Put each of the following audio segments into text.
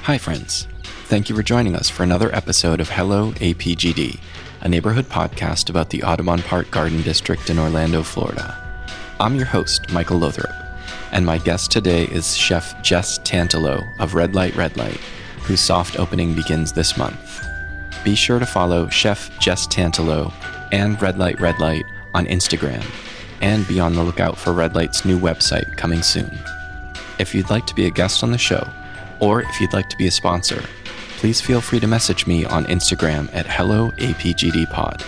Hi, friends. Thank you for joining us for another episode of Hello APGD, a neighborhood podcast about the Audubon Park Garden District in Orlando, Florida. I'm your host, Michael Lothrop, and my guest today is Chef Jes Tantalo of Redlight Redlight, whose soft opening begins this month. Be sure to follow Chef Jes Tantalo and Redlight Redlight on Instagram, and be on the lookout for Redlight's new website coming soon. If you'd like to be a guest on the show, or if you'd like to be a sponsor, please feel free to message me on Instagram at HelloAPGDPod.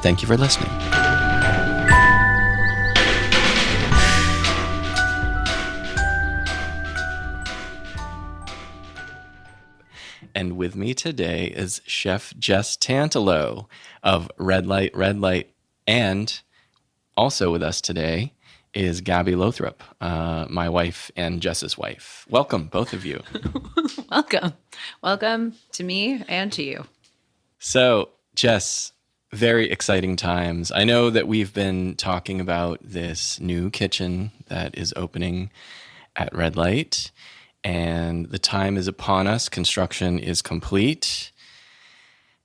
Thank you for listening. And with me today is Chef Jes Tantalo of Redlight Redlight, and also with us today is Gabby Lothrop, my wife and Jess's wife. Welcome, both of you. Welcome. Welcome to me and to you. So, Jess, very exciting times. I know that we've been talking about this new kitchen that is opening at Redlight, and the time is upon us. Construction is complete.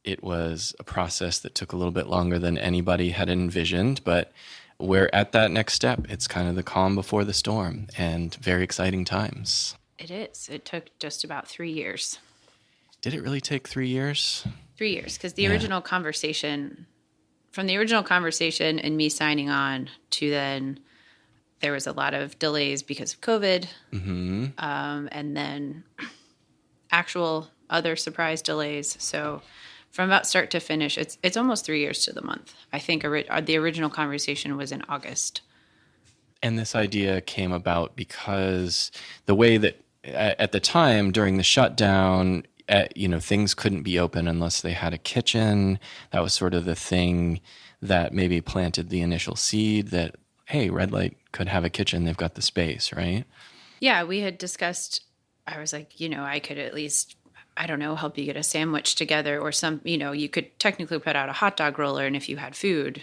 It was a process that took a little bit longer than anybody had envisioned, but we're at that next step. It's kind of the calm before the storm, and very exciting times. It is. It took just about 3 years. Did it really take 3 years? 3 years, because the original conversation, from the original conversation and me signing on to then, there was a lot of delays because of COVID, and then actual other surprise delays. So from about start to finish, it's almost 3 years to the month. I think the original conversation was in August. And this idea came about because the way that at the time during the shutdown, things couldn't be open unless they had a kitchen. That was sort of the thing that maybe planted the initial seed that, hey, Redlight could have a kitchen. They've got the space, right? Yeah, we had discussed, I was like, I could at least, I don't know, help you get a sandwich together or some, you could technically put out a hot dog roller, and if you had food,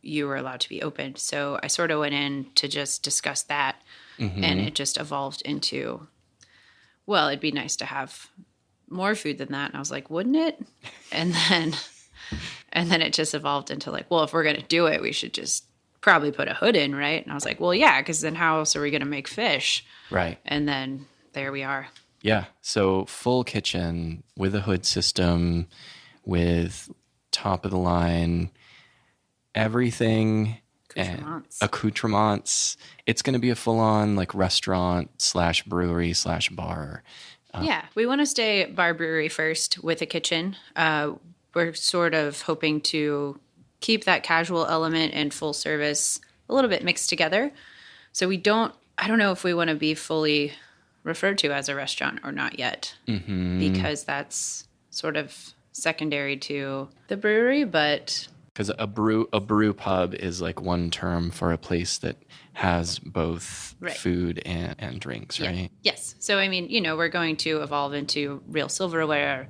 you were allowed to be open. So I sort of went in to just discuss that, and it just evolved into, well, it'd be nice to have more food than that. And I was like, wouldn't it? And then it just evolved into like, well, if we're going to do it, we should just probably put a hood in, right? And I was like, well, yeah, because then how else are we going to make fish? Right. And then there we are. Yeah. So full kitchen with a hood system, with top of the line, everything, accoutrements. It's going to be a full on like restaurant / brewery / bar. Yeah. We want to stay bar brewery first with a kitchen. We're sort of hoping to keep that casual element and full service a little bit mixed together. So I don't know if we want to be fully referred to as a restaurant or not yet, because that's sort of secondary to the brewery, but because a brew pub is like one term for a place that has both food and drinks, right? Yes. So, I mean, we're going to evolve into real silverware,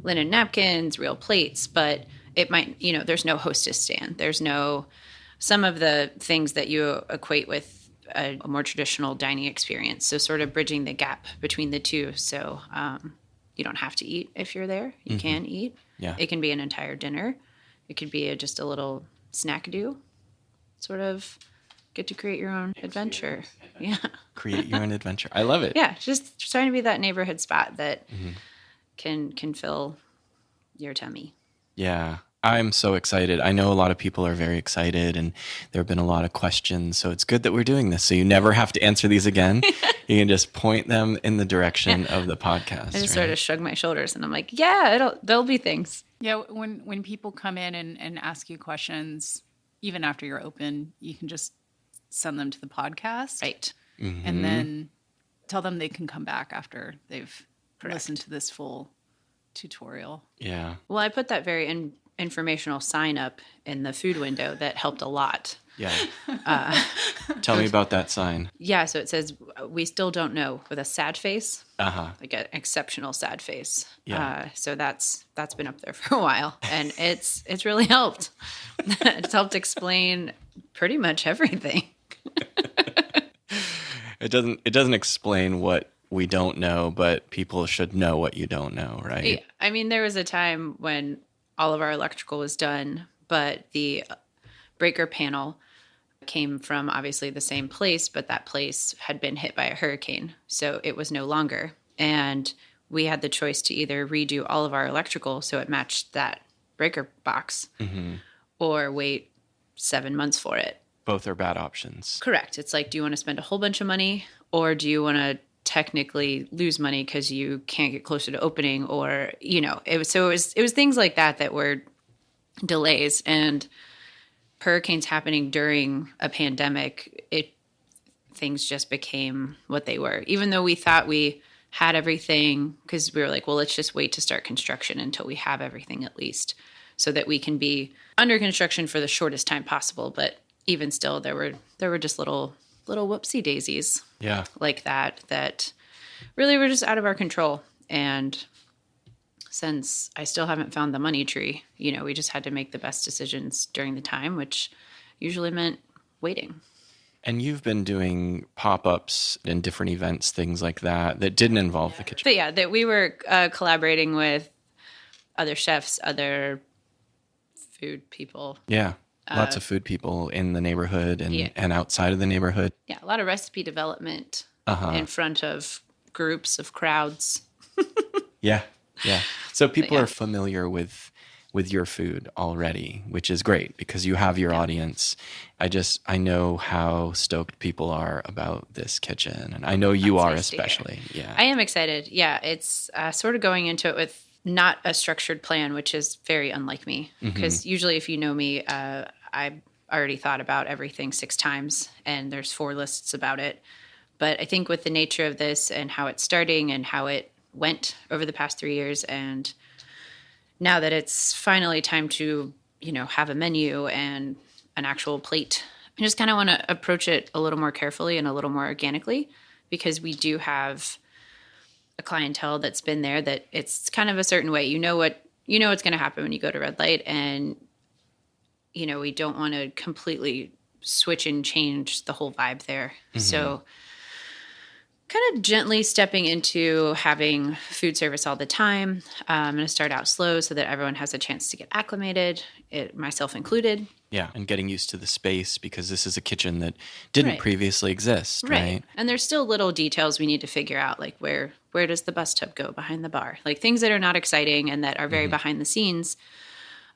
linen napkins, real plates, but it might, there's no hostess stand. There's no, some of the things that you equate with a more traditional dining experience. So sort of bridging the gap between the two. So you don't have to eat if you're there. You can eat. Yeah. It can be an entire dinner. It could be just a little snack-do, sort of get to create your own adventure. Yeah. Create your own adventure. I love it. Yeah, just trying to be that neighborhood spot that can fill your tummy. Yeah. I'm so excited. I know a lot of people are very excited, and there have been a lot of questions. So it's good that we're doing this. So you never have to answer these again. You can just point them in the direction of the podcast. I just sort of shrug my shoulders, and I'm like, yeah, there'll be things. Yeah, when people come in and ask you questions, even after you're open, you can just send them to the podcast. Right. And then tell them they can come back after they've listened to this full tutorial. Yeah. Well, I put that very informational sign up in the food window that helped a lot. Yeah. Tell me about that sign. Yeah, so it says, we still don't know, with a sad face. Like an exceptional sad face. Yeah. So that's been up there for a while, and it's really helped. It's helped explain pretty much everything. It doesn't explain what we don't know, but people should know what you don't know, right? Yeah. I mean, there was a time when all of our electrical was done, but the breaker panel came from obviously the same place, but that place had been hit by a hurricane. So it was no longer. And we had the choice to either redo all of our electrical so it matched that breaker box or wait 7 months for it. Both are bad options. Correct. It's like, do you want to spend a whole bunch of money, or do you want to technically lose money because you can't get closer to opening, or, it was things like that were delays, and hurricanes happening during a pandemic, things just became what they were. Even though we thought we had everything, because we were like, well, let's just wait to start construction until we have everything at least, so that we can be under construction for the shortest time possible. But even still, there were just little whoopsie daisies, like that really were just out of our control. And since I still haven't found the money tree, we just had to make the best decisions during the time, which usually meant waiting. And you've been doing pop-ups and different events, things like that didn't involve the kitchen. But yeah, that we were collaborating with other chefs, other food people. Yeah, lots of food people in the neighborhood and outside of the neighborhood. Yeah, a lot of recipe development in front of groups of crowds. Yeah. So people are familiar with your food already, which is great because you have your audience. I know how stoked people are about this kitchen, and I know you are especially. Yeah, I am excited. Yeah, it's sort of going into it with not a structured plan, which is very unlike me, because usually if you know me, I already thought about everything 6 times and there's 4 lists about it. But I think with the nature of this and how it's starting and how it went over the past 3 years, and now that it's finally time to, have a menu and an actual plate, I just kind of want to approach it a little more carefully and a little more organically, because we do have a clientele that's been there, that it's kind of a certain way. What's going to happen when you go to Red Light, and, we don't want to completely switch and change the whole vibe there. So kind of gently stepping into having food service all the time. I'm going to start out slow so that everyone has a chance to get acclimated, myself included. Yeah, and getting used to the space, because this is a kitchen that didn't previously exist, right? And there's still little details we need to figure out, like where does the bus tub go behind the bar? Like things that are not exciting and that are very behind the scenes.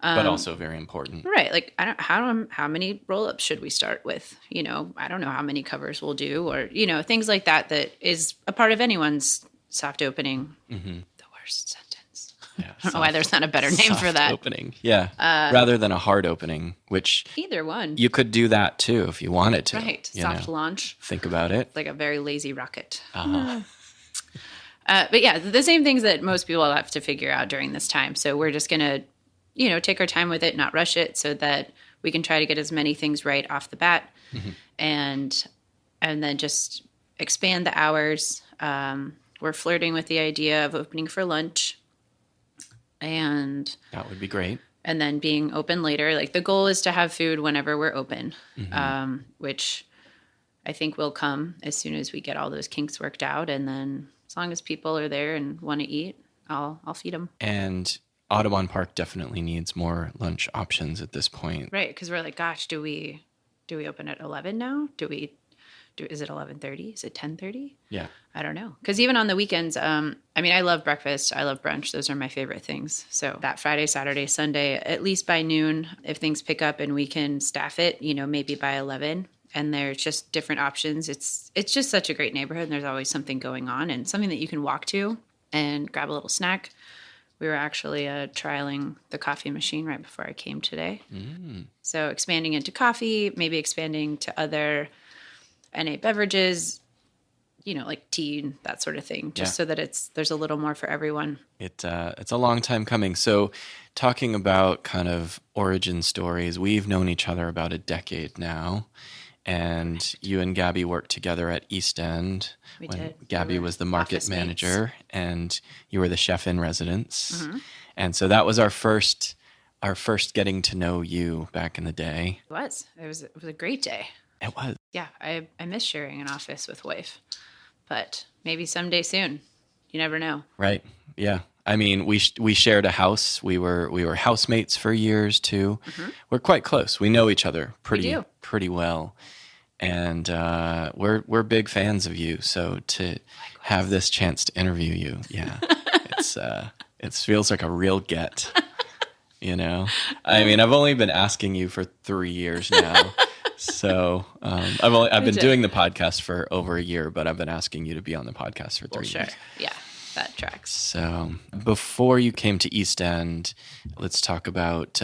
But also very important. Right. Like, how many roll-ups should we start with? I don't know how many covers we'll do, or, things like that is a part of anyone's soft opening. The worst sentence. Yeah, I don't know why there's not a better name for that. Opening. Yeah. Rather than a hard opening, which either one. You could do that too if you wanted to. Right. Soft launch. Think about it. Like a very lazy rocket. But yeah, the same things that most people have to figure out during this time. So we're just going to, take our time with it, not rush it, so that we can try to get as many things right off the bat, and then just expand the hours. We're flirting with the idea of opening for lunch, and that would be great. And then being open later. Like the goal is to have food whenever we're open, which I think will come as soon as we get all those kinks worked out. And then as long as people are there and want to eat, I'll feed them. And Audubon Park definitely needs more lunch options at this point. Right, because we're like, gosh, do we open at 11 now? Is it 11:30? Is it 10:30? Yeah. I don't know. Because even on the weekends, I love breakfast. I love brunch. Those are my favorite things. So that Friday, Saturday, Sunday, at least by noon, if things pick up and we can staff it, maybe by 11, and there's just different options. It's just such a great neighborhood, and there's always something going on and something that you can walk to and grab a little snack. We were actually trialing the coffee machine right before I came today. So expanding into coffee, maybe expanding to other NA beverages, like tea, that sort of thing, just so that there's a little more for everyone. It's a long time coming. So talking about kind of origin stories, we've known each other about a decade now. And you and Gabby worked together at East End. We did. Gabby was the market manager, and you were the chef in residence. And so that was our first getting to know you back in the day. It was. It was a great day. It was. Yeah, I miss sharing an office with wife. but maybe someday soon. You never know. Right. Yeah. I mean, we shared a house. We were housemates for years too. We're quite close. We know each other pretty well, and we're big fans of you. So to have this chance to interview you, yeah, it feels like a real get. You know, I mean, I've only been asking you for 3 years now. So I've been doing the podcast for over a year, but I've been asking you to be on the podcast for 3 years. Yeah, that tracks. So before you came to East End, let's talk about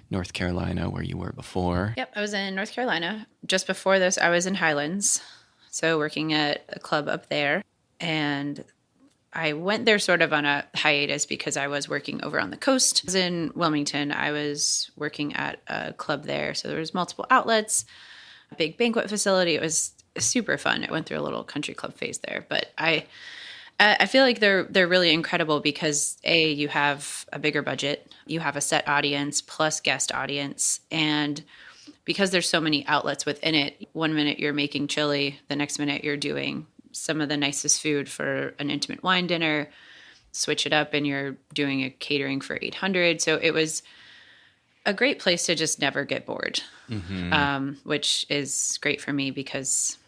North Carolina, where you were before. Yep, I was in North Carolina. Just before this, I was in Highlands, so working at a club up there. And I went there sort of on a hiatus because I was working over on the coast. I was in Wilmington. I was working at a club there. So there was multiple outlets, a big banquet facility. It was super fun. I went through a little country club phase there. But I feel like they're really incredible because, A, you have a bigger budget. You have a set audience plus guest audience. And because there's so many outlets within it, one minute you're making chili, the next minute you're doing some of the nicest food for an intimate wine dinner, switch it up and you're doing a catering for 800. So it was a great place to just never get bored, which is great for me because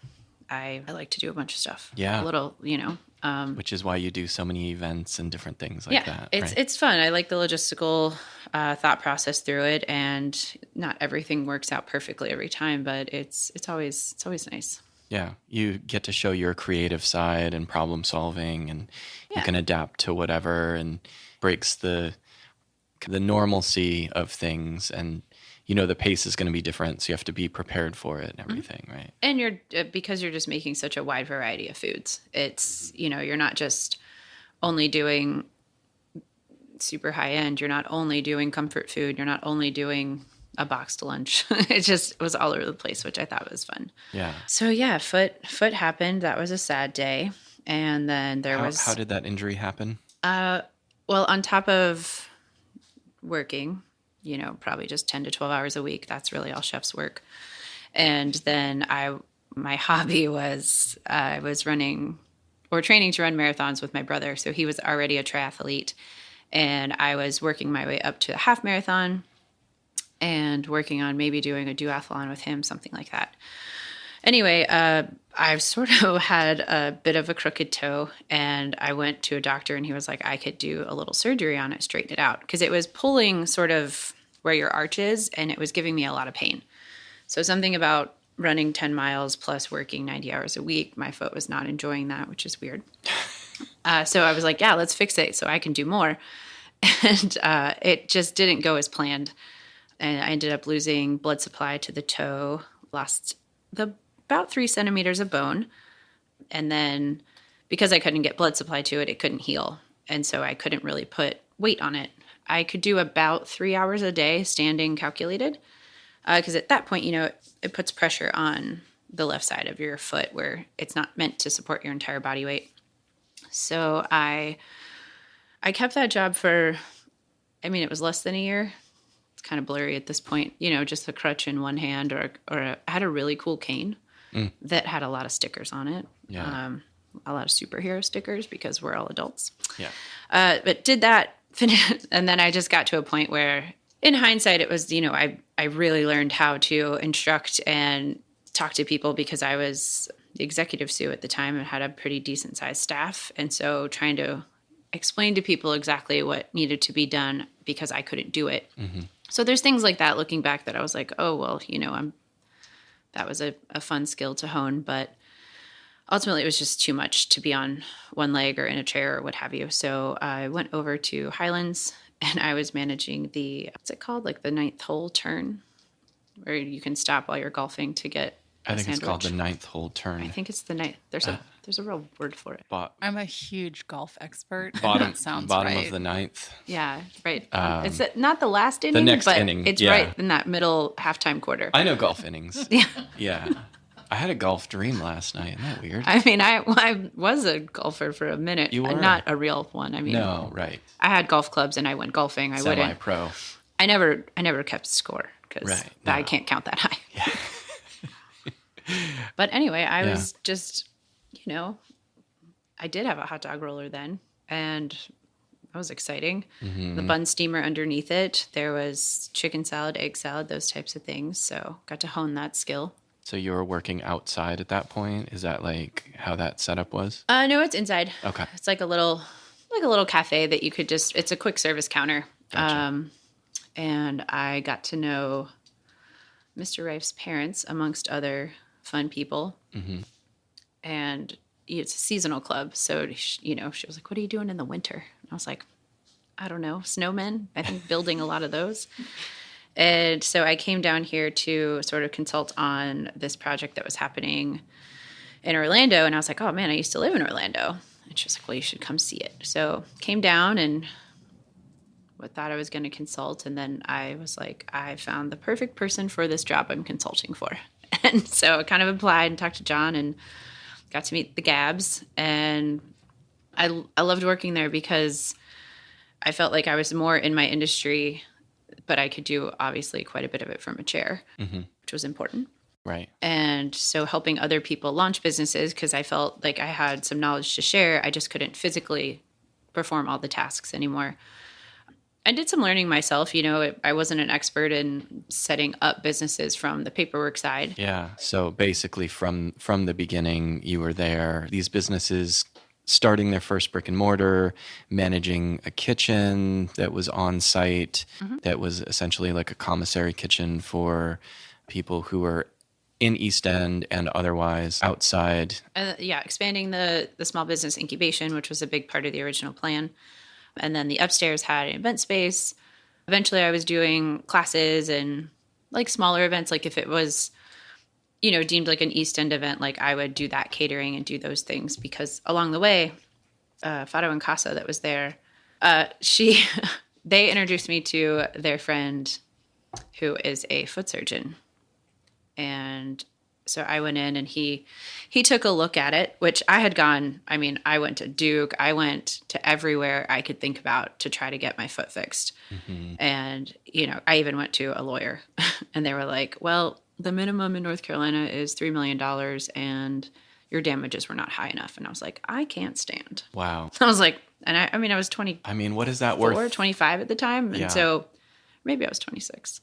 I like to do a bunch of stuff. Yeah. A little, which is why you do so many events and different things like that. It's fun. I like the logistical thought process through it, and not everything works out perfectly every time, but it's always nice. Yeah, you get to show your creative side and problem solving, and you can adapt to whatever, and breaks the normalcy of things, and the pace is going to be different, so you have to be prepared for it and everything, right? And because you're just making such a wide variety of foods. It's you're not just only doing super high end. You're not only doing comfort food. You're not only doing a boxed lunch. It just was all over the place, which I thought was fun. Yeah. So yeah, foot happened. That was a sad day. And then How did that injury happen? Well, on top of working, probably just 10 to 12 hours a week. That's really all chefs work. And then my hobby was, I was training to run marathons with my brother. So he was already a triathlete, and I was working my way up to a half marathon and working on maybe doing a duathlon with him, something like that. Anyway, I've sort of had a bit of a crooked toe, and I went to a doctor, and he was like, I could do a little surgery on it, straighten it out, because it was pulling sort of where your arch is, and it was giving me a lot of pain. So something about running 10 miles plus working 90 hours a week, my foot was not enjoying that, which is weird. So I was like, yeah, let's fix it so I can do more. And it just didn't go as planned. And I ended up losing blood supply to the toe, lost about 3 centimeters of bone. And then because I couldn't get blood supply to it, it couldn't heal. And so I couldn't really put weight on it. I could do about 3 hours a day standing calculated. Because at that point, it puts pressure on the left side of your foot where it's not meant to support your entire body weight. So I kept that job for, it was less than a year. It's kind of blurry at this point, just a crutch in one hand, or I had a really cool cane that had a lot of stickers on it. Yeah. A lot of superhero stickers because we're all adults. Yeah. But did that, and then I just got to a point where, in hindsight, it was, I really learned how to instruct and talk to people because I was the executive sous at the time and had a pretty decent sized staff. And so trying to explain to people exactly what needed to be done because I couldn't do it. Mm-hmm. So there's things like that looking back that I was like, oh, well, that was a fun skill to hone, but ultimately it was just too much to be on one leg or in a chair or what have you. So I went over to Highlands and I was managing what's it called? Like the 9th hole turn, where you can stop while you're golfing to get I think sandwich. It's called the 9th hole turn. I think it's the 9th. There's a real word for it. I'm a huge golf expert. Bottom, that sounds bottom right. of the 9th. Yeah, right. It's not the last inning, next but inning, it's yeah. right in that middle halftime quarter. I know golf innings. Yeah. Yeah. I had a golf dream last night. Isn't that weird? I was a golfer for a minute. You were? Not a real one. No, right. I had golf clubs and I went golfing. I wouldn't. Semi-pro. I never kept score because I can't count that high. Yeah. But anyway, I was just, I did have a hot dog roller then, and that was exciting. Mm-hmm. The bun steamer underneath it. There was chicken salad, egg salad, those types of things. So got to hone that skill. So you were working outside at that point? Is that like how that setup was? No, it's inside. Okay. It's like a little cafe that you could just, it's a quick service counter. Gotcha. And I got to know Mr. Rife's parents, amongst other fun people. Mm-hmm. And it's a seasonal club. So, she was like, what are you doing in the winter? And I was like, I don't know, snowmen. I think building a lot of those. And so I came down here to sort of consult on this project that was happening in Orlando. And I was like, oh man, I used to live in Orlando. And she was like, well, you should come see it. So came down and thought I was going to consult. And then I was like, I found the perfect person for this job I'm consulting for. And so I kind of applied and talked to John and got to meet the Gabs. And I loved working there because I felt like I was more in my industry, but I could do obviously quite a bit of it from a chair, which was important. Right. And so helping other people launch businesses, because I felt like I had some knowledge to share. I just couldn't physically perform all the tasks anymore. I did some learning myself. I wasn't an expert in setting up businesses from the paperwork side. Yeah. So basically from the beginning, you were there. These businesses starting their first brick and mortar, managing a kitchen that was on site, that was essentially like a commissary kitchen for people who were in East End and otherwise outside. Expanding the small business incubation, which was a big part of the original plan. And then the upstairs had an event space. Eventually I was doing classes and like smaller events. Like if it was, deemed like an East End event, like I would do that catering and do those things, because along the way, Fado and Casa that was there, they introduced me to their friend who is a foot surgeon. And so I went in and he took a look at it, which I had gone. I mean, I went to Duke. I went to everywhere I could think about to try to get my foot fixed. Mm-hmm. And, I even went to a lawyer and they were like, well, the minimum in North Carolina is $3 million and your damages were not high enough. And I was like, I can't stand. Wow. I was like, and I was 20. I mean, what is that worth? 25 at the time. And so maybe I was 26.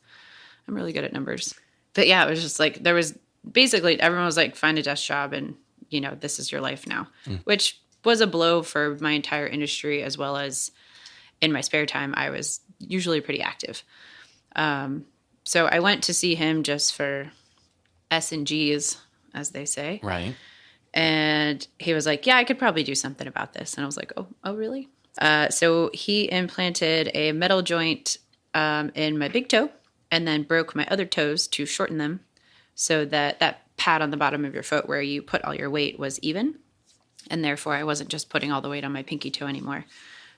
I'm really good at numbers. But yeah, it was just like, there was basically everyone was like, find a desk job and, this is your life now, which was a blow for my entire industry, as well as in my spare time. I was usually pretty active. So I went to see him just for S&Gs, as they say. Right. And he was like, yeah, I could probably do something about this. And I was like, oh, really? So he implanted a metal joint in my big toe and then broke my other toes to shorten them so that pad on the bottom of your foot where you put all your weight was even. And therefore, I wasn't just putting all the weight on my pinky toe anymore.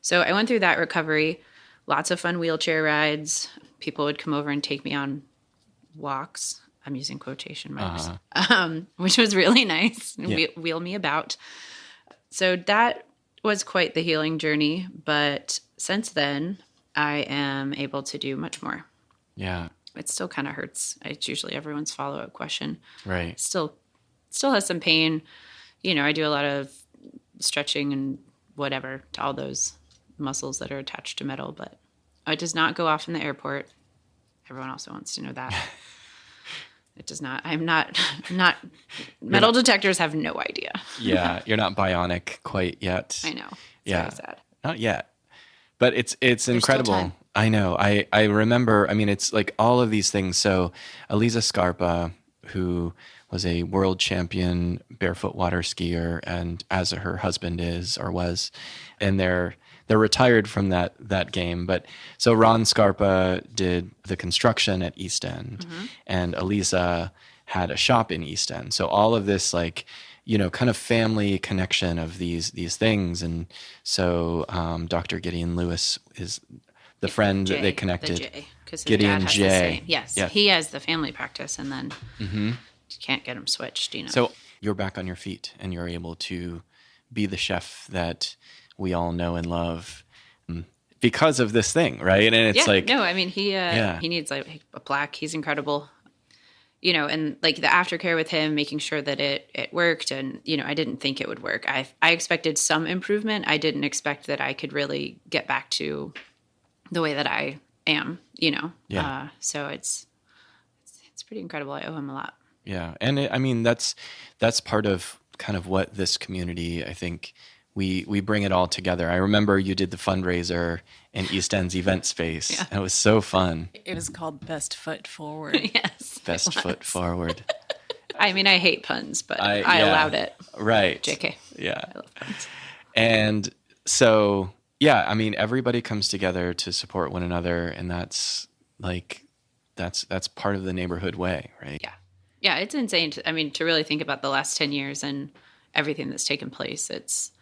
So I went through that recovery, lots of fun wheelchair rides. People would come over and take me on walks. I'm using quotation marks, which was really nice. And wheel me about. So that was quite the healing journey. But since then, I am able to do much more. Yeah. It still kind of hurts. It's usually everyone's follow-up question. Right. Still has some pain. I do a lot of stretching and whatever to all those muscles that are attached to metal, but it does not go off in the airport. Everyone also wants to know that. It does not. I'm not metal detectors have no idea. Yeah. You're not bionic quite yet. I know. It's very sad. Not yet. But it's There's incredible. still time. I know. I remember, it's like all of these things. So Elisa Scarpa, who was a world champion barefoot water skier, and as her husband is or was, and they're retired from that game. But so Ron Scarpa did the construction at East End, and Elisa had a shop in East End. So all of this kind of family connection of these things. And so Dr. Gideon Lewis is the friend that they connected. Gideon J. Yes, he has the family practice, and then you can't get him switched. So you're back on your feet, and you're able to be the chef that we all know and love because of this thing, right? And it's he needs like a plaque. He's incredible. and like the aftercare with him, making sure that it worked. And, I didn't think it would work. I expected some improvement. I didn't expect that I could really get back to the way that I am, Yeah. So it's pretty incredible. I owe him a lot. Yeah. And that's part of kind of what this community, I think we bring it all together. I remember you did the fundraiser in East End's event space. Yeah. It was so fun. It was called Best Foot Forward. Yes. Best foot forward. I mean, I hate puns, but I yeah. allowed it. Right. JK. Yeah. I love puns. And so, yeah, I mean, everybody comes together to support one another, and that's part of the neighborhood way, right? Yeah. Yeah, it's insane. To really think about the last 10 years and everything that's taken place, it's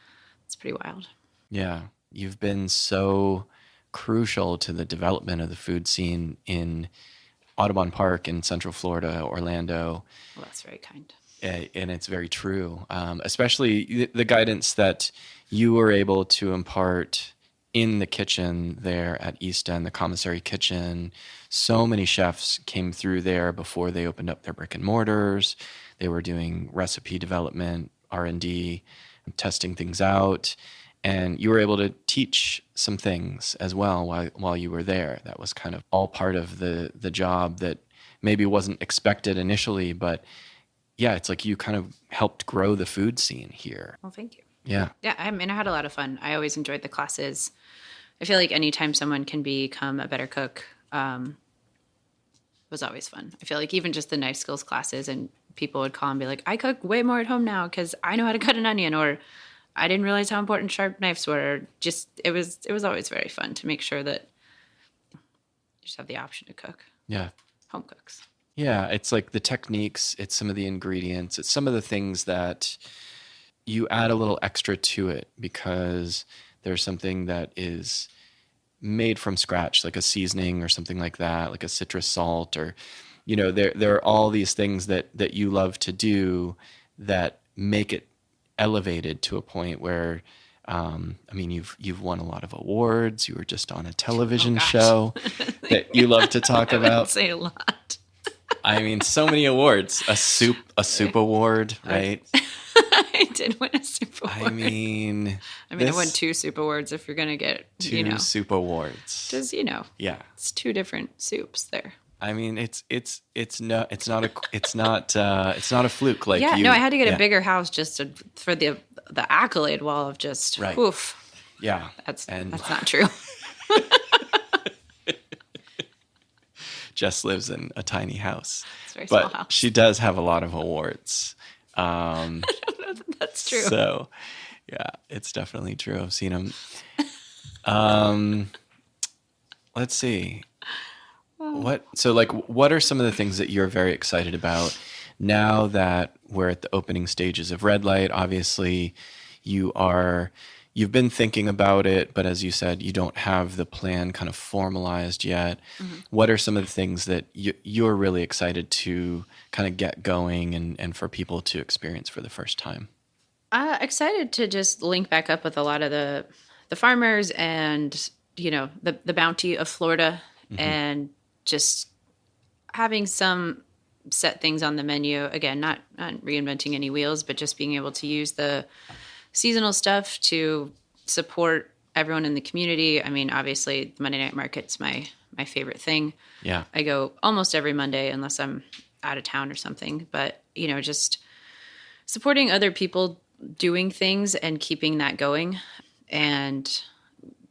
pretty wild. Yeah. You've been so crucial to the development of the food scene in Audubon Park in Central Florida, Orlando. Well, that's very kind. And it's very true, especially the guidance that you were able to impart in the kitchen there at East End, the commissary kitchen. So many chefs came through there before they opened up their brick and mortars. They were doing recipe development, R&D, testing things out. And you were able to teach some things as well while you were there. That was kind of all part of the job that maybe wasn't expected initially, but yeah, it's like you kind of helped grow the food scene here. Well, thank you. Yeah. Yeah, I had a lot of fun. I always enjoyed the classes. I feel like anytime someone can become a better cook was always fun. I feel like even just the knife skills classes, and people would call and be like, I cook way more at home now because I know how to cut an onion, or I didn't realize how important sharp knives were. Just it was always very fun to make sure that you just have the option to cook. Yeah. Home cooks. Yeah, it's like the techniques, it's some of the ingredients, it's some of the things that you add a little extra to it because there's something that is made from scratch, like a seasoning or something like that, like a citrus salt, or there are all these things that you love to do that make it elevated to a point where you've won a lot of awards. You were just on a television show that you love to talk about. I would say a lot. I mean, so many awards. A soup award, right? I did win a soup award. I won 2 soup awards if you're going to get, 2 soup awards. Just, yeah. It's 2 different soups there. I mean, it's not a fluke. Like I had to get a bigger house just for the accolade wall of just, right. Oof. Yeah. That's not true. Jess lives in a tiny house. It's a very small but house. She does have a lot of awards. I don't know that that's true. So, yeah, it's definitely true. I've seen them. Let's see. What are some of the things that you're very excited about now that we're at the opening stages of Redlight? Obviously, you've been thinking about it, but as you said, you don't have the plan kind of formalized yet. Mm-hmm. What are some of the things that you're really excited to kind of get going and for people to experience for the first time? Excited to just link back up with a lot of the farmers and, the bounty of Florida, mm-hmm. and just having some set things on the menu. Again, not reinventing any wheels, but just being able to use the seasonal stuff to support everyone in the community. I mean, obviously, the Monday night market's my favorite thing. Yeah. I go almost every Monday unless I'm out of town or something. But, just supporting other people doing things and keeping that going and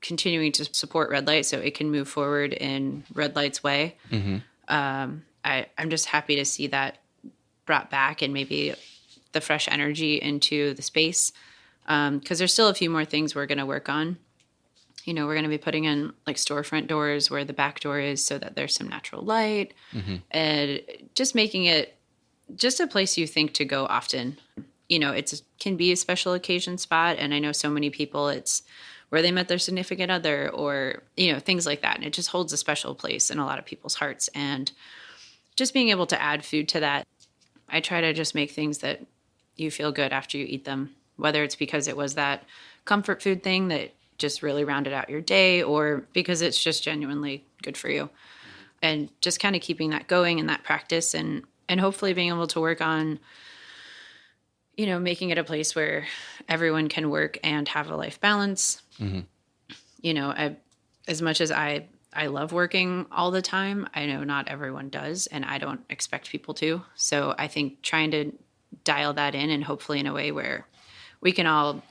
continuing to support Redlight so it can move forward in Redlight's way. Mm-hmm. I'm just happy to see that brought back and maybe the fresh energy into the space. Because there's still a few more things we're going to work on. We're going to be putting in like storefront doors where the back door is so that there's some natural light, mm-hmm. and just making it just a place you think to go often. It can be a special occasion spot. And I know so many people, it's where they met their significant other or, things like that. And it just holds a special place in a lot of people's hearts. And just being able to add food to that, I try to just make things that you feel good after you eat them, whether it's because it was that comfort food thing that just really rounded out your day or because it's just genuinely good for you. And just kind of keeping that going and that practice. And, and hopefully being able to work on, making it a place where everyone can work and have a life balance. As much as I love working all the time, I know not everyone does, and I don't expect people to. So I think trying to dial that in, and hopefully in a way where we can all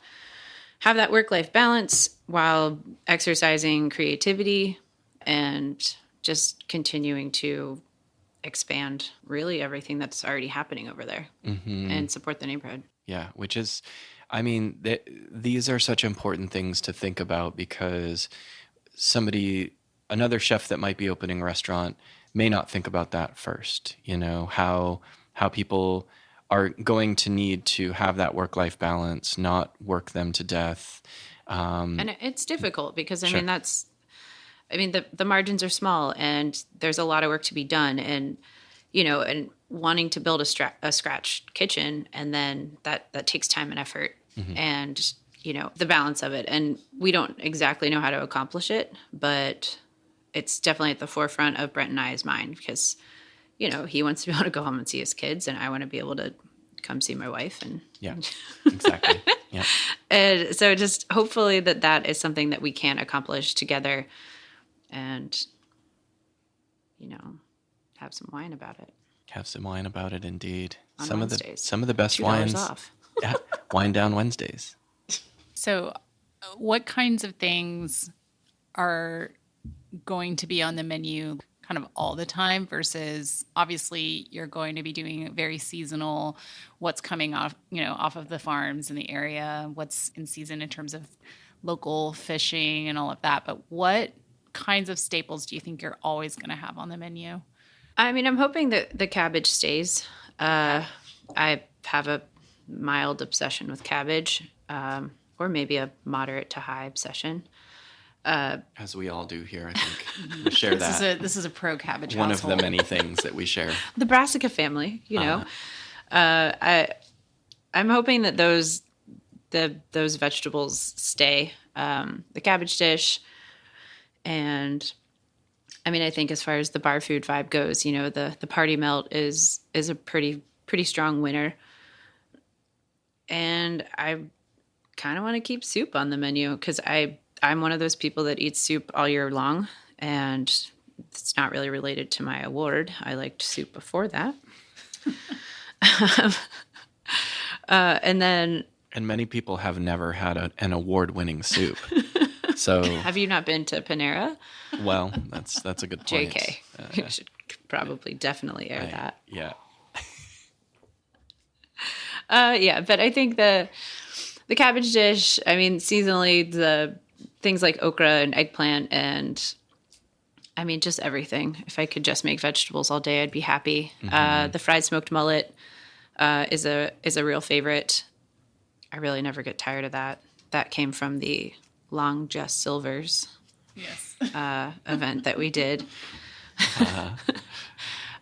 have that work-life balance while exercising creativity and just continuing to expand really everything that's already happening over there and support the neighborhood. Yeah, which is, I mean, these are such important things to think about, because another chef that might be opening a restaurant may not think about that first, how people are going to need to have that work-life balance, not work them to death. And it's difficult because, Sure. the margins are small and there's a lot of work to be done. And, and wanting to build a scratch kitchen, and then that takes time and effort and, the balance of it. And we don't exactly know how to accomplish it, but it's definitely at the forefront of Brent and I's mind, because he wants to be able to go home and see his kids, and I want to be able to come see my wife. And yeah, exactly. Yeah. And so just hopefully that is something that we can accomplish together, and, have some wine about it. Have some wine about it, indeed. On some Wednesdays. of the best $2 wines. off. Yeah, Wine Down Wednesdays. So what kinds of things are going to be on the menu kind of all the time versus obviously you're going to be doing very seasonal, what's coming off of the farms in the area, what's in season in terms of local fishing and all of that. But what kinds of staples do you think you're always going to have on the menu? I'm hoping that the cabbage stays. I have a mild obsession with cabbage, or maybe a moderate to high obsession. As we all do here, I think. We share that. This is a pro cabbage One household. of the many things that we share. The brassica family, I'm hoping that those vegetables stay. The cabbage dish, and I think as far as the bar food vibe goes, the party melt is a pretty strong winner. And I kind of want to keep soup on the menu, because I'm one of those people that eats soup all year long, and it's not really related to my award. I liked soup before that. And many people have never had an award-winning soup. So have you not been to Panera? Well, that's a good point. JK. You should probably definitely air that. Yeah. But I think the cabbage dish, seasonally, the things like okra and eggplant and, just everything. If I could just make vegetables all day, I'd be happy. The fried smoked mullet is a real favorite. I really never get tired of that. That came from the Long Jes Silver's event that we did.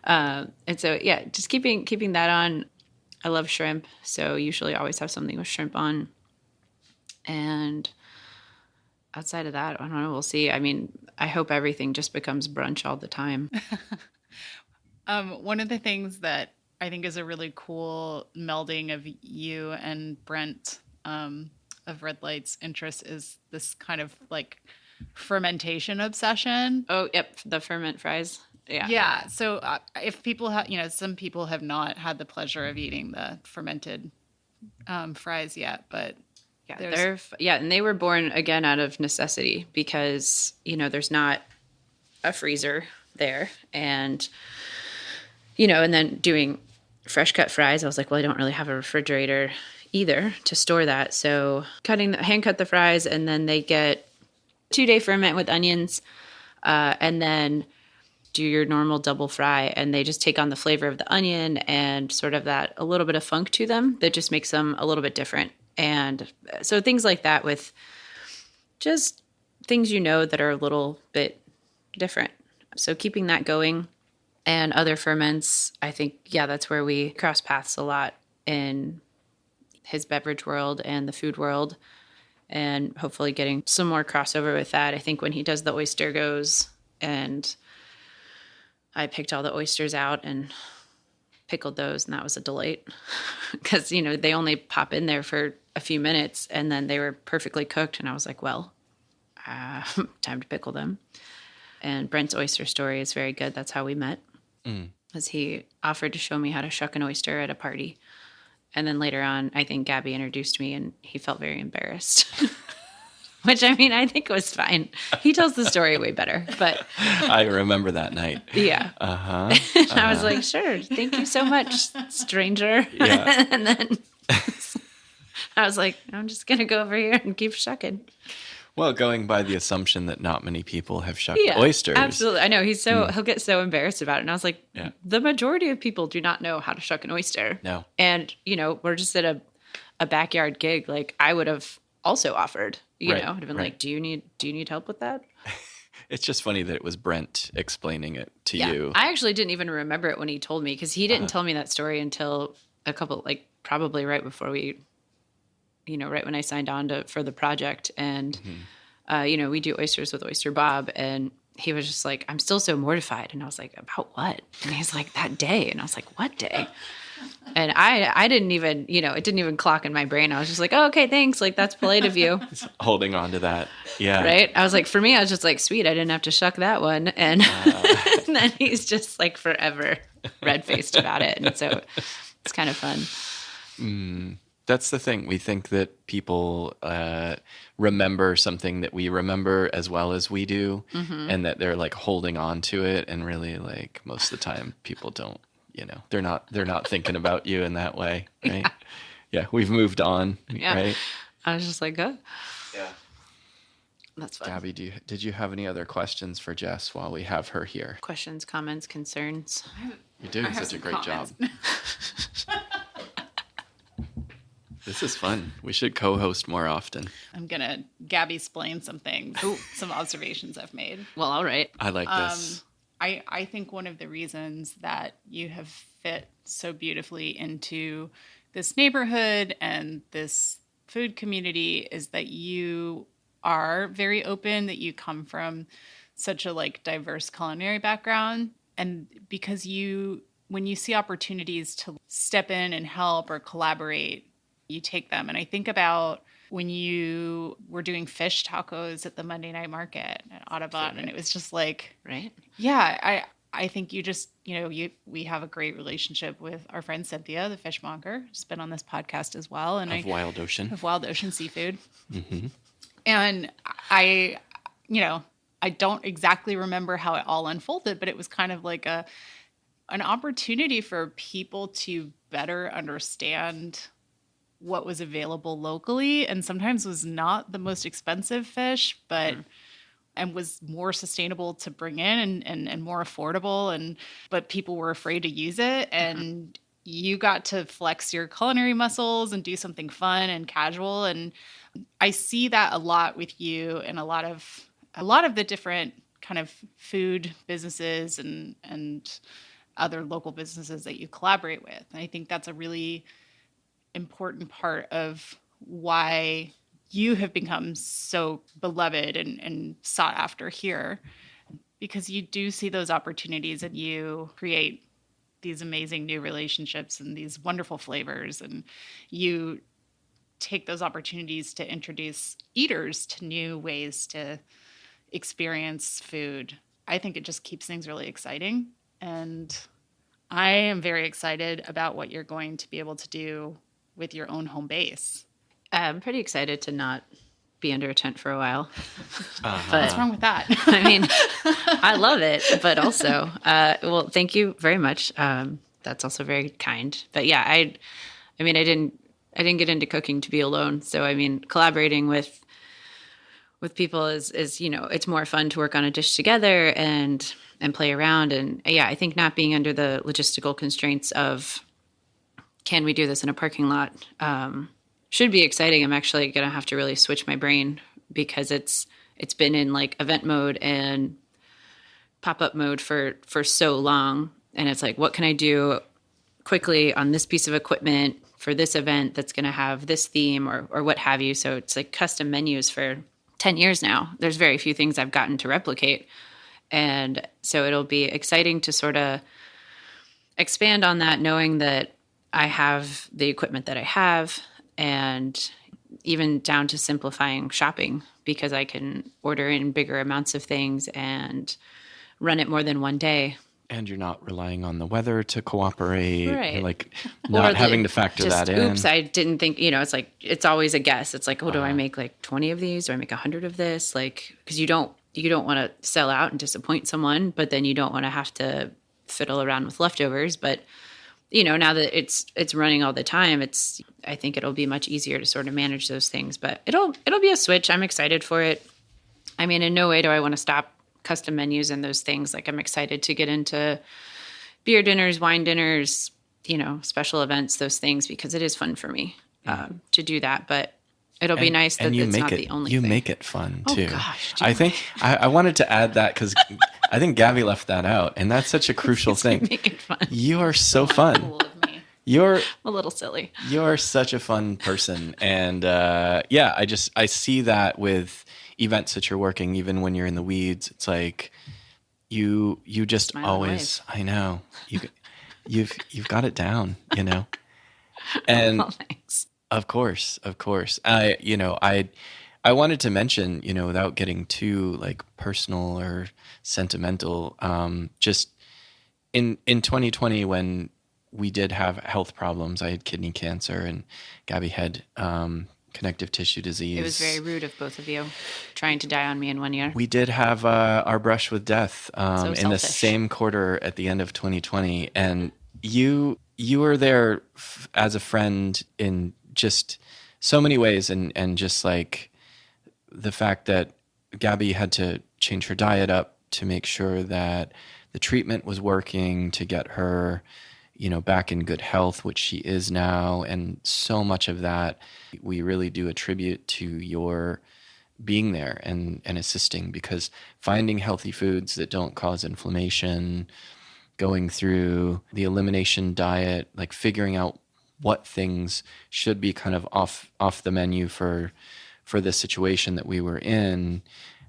And so, just keeping that on. I love shrimp, so usually always have something with shrimp on. And outside of that, I don't know, we'll see. I hope everything just becomes brunch all the time. One of the things that I think is a really cool melding of you and Brent of Redlight's interest is this kind of like fermentation obsession. Oh, yep, the ferment fries. Yeah. Yeah. So if people have, some people have not had the pleasure of eating the fermented fries yet, but yeah, and they were born again out of necessity, because there's not a freezer there, and and then doing fresh cut fries, I was like, well, I don't really have a refrigerator either to store that, so hand cut the fries, and then they get 2-day ferment with onions, and then do your normal double fry, and they just take on the flavor of the onion and sort of that a little bit of funk to them that just makes them a little bit different. And so things like that, with just things that are a little bit different. So keeping that going, and other ferments, I think, that's where we cross paths a lot in his beverage world and the food world, and hopefully getting some more crossover with that. I think when he does the oyster goes, and I picked all the oysters out and pickled those, and that was a delight because, they only pop in there for a few minutes and then they were perfectly cooked. And I was like, well, time to pickle them. And Brent's oyster story is very good. That's how we met. As he offered to show me how to shuck an oyster at a party. And then later on, I think Gabby introduced me and he felt very embarrassed. Which, I think was fine. He tells the story way better, but... I remember that night. Yeah. I was like, sure, thank you so much, stranger. Yeah. And then I was like, I'm just going to go over here and keep shucking. Well, going by the assumption that not many people have shucked Yeah, oysters. absolutely. I know. He'll get so embarrassed about it. And I was like, Yeah. The majority of people do not know how to shuck an oyster. No. And, we're just at a backyard gig. Like, I would have also offered, Right, I'd have been like, do you need help with that? It's just funny that it was Brent explaining it to Yeah. you. I actually didn't even remember it when he told me because he didn't tell me that story until probably right before we, right when I signed on for the project. And, we do oysters with Oyster Bob. And he was just like, I'm still so mortified. And I was like, about what? And he's like, that day. And I was like, what day? And I didn't even, it didn't even clock in my brain. I was just like, oh, okay, thanks. Like, that's polite of you. Holding on to that. Yeah. Right? I was like, for me, I was just like, sweet, I didn't have to shuck that one. And, and then he's just like forever red-faced about it. And so it's kind of fun. That's the thing. We think that people remember something that we remember as well as we do, and that they're like holding on to it. And really, like, most of the time, people don't. They're not thinking about you in that way, right? Yeah, we've moved on, right? I was just like, oh. Yeah. That's fun. Gabby, did you have any other questions for Jess while we have her here? Questions, comments, concerns? You're doing such a great job. This is fun. We should co-host more often. I'm going to Gabby explain some things, some observations I've made. Well, all right. I like this. I think one of the reasons that you have fit so beautifully into this neighborhood and this food community is that you are very open, that you come from such a diverse culinary background. And because when you see opportunities to step in and help or collaborate, you take them. And I think about when you were doing fish tacos at the Monday night market at Audubon, and it was just like, right? Yeah, I think you just, we have a great relationship with our friend Cynthia, the fishmonger, who's been on this podcast as well. And Of Wild Ocean Seafood. Mm-hmm. And I don't exactly remember how it all unfolded, but it was kind of like an opportunity for people to better understand what was available locally, and sometimes was not the most expensive fish, but and was more sustainable to bring in and more affordable, but people were afraid to use it, and you got to flex your culinary muscles and do something fun and casual. And I see that a lot with you and a lot of the different kind of food businesses and other local businesses that you collaborate with. And I think that's a really important part of why you have become so beloved and sought after here, because you do see those opportunities and you create these amazing new relationships and these wonderful flavors, and you take those opportunities to introduce eaters to new ways to experience food. I think it just keeps things really exciting, and I am very excited about what you're going to be able to do with your own home base. I'm pretty excited to not be under a tent for a while. But what's wrong with that? I love it, but also, well, thank you very much. That's also very kind. But yeah, I didn't get into cooking to be alone. So collaborating with people is it's more fun to work on a dish together and play around. And yeah, I think not being under the logistical constraints of can we do this in a parking lot should be exciting. I'm actually going to have to really switch my brain because it's been in event mode and pop-up mode for so long. And it's like, what can I do quickly on this piece of equipment for this event that's going to have this theme or what have you. So it's custom menus for 10 years now. There's very few things I've gotten to replicate. And so it'll be exciting to sort of expand on that, knowing that I have the equipment that I have, and even down to simplifying shopping, because I can order in bigger amounts of things and run it more than one day. And you're not relying on the weather to cooperate. Right. You're like not having to factor that in. Oops, I didn't think, it's like, it's always a guess. It's like, do I make like 20 of these? Do I make 100 of this? Like, because you don't want to sell out and disappoint someone, but then you don't want to have to fiddle around with leftovers. But, now that it's running all the time, I think it'll be much easier to sort of manage those things, but it'll be a switch. I'm excited for it. I mean, in no way do I want to stop custom menus and those things. Like, I'm excited to get into beer dinners, wine dinners, special events, those things, because it is fun for me to do that. But it'll be nice that it's not the only thing. You make it fun too. Oh gosh. I think I wanted to add that because I think Gabby left that out, and that's such a crucial thing. Make it fun. You are so fun. Cool of me. You're I'm a little silly. You're such a fun person, and I see that with events that you're working, even when you're in the weeds. It's like you just Smile always. I know you've got it down, and Oh, thanks. Of course. I wanted to mention, without getting too like personal or sentimental, just in 2020 when we did have health problems. I had kidney cancer, and Gabby had connective tissue disease. It was very rude of both of you trying to die on me in 1 year. We did have our brush with death in the selfish. same quarter at the end of 2020, and you were there as a friend in just so many ways, and just like the fact that Gabby had to change her diet up to make sure that the treatment was working to get her back in good health, which she is now. And so much of that we really do attribute to your being there and assisting, because finding healthy foods that don't cause inflammation, going through the elimination diet, like figuring out what things should be kind of off the menu for the situation that we were in,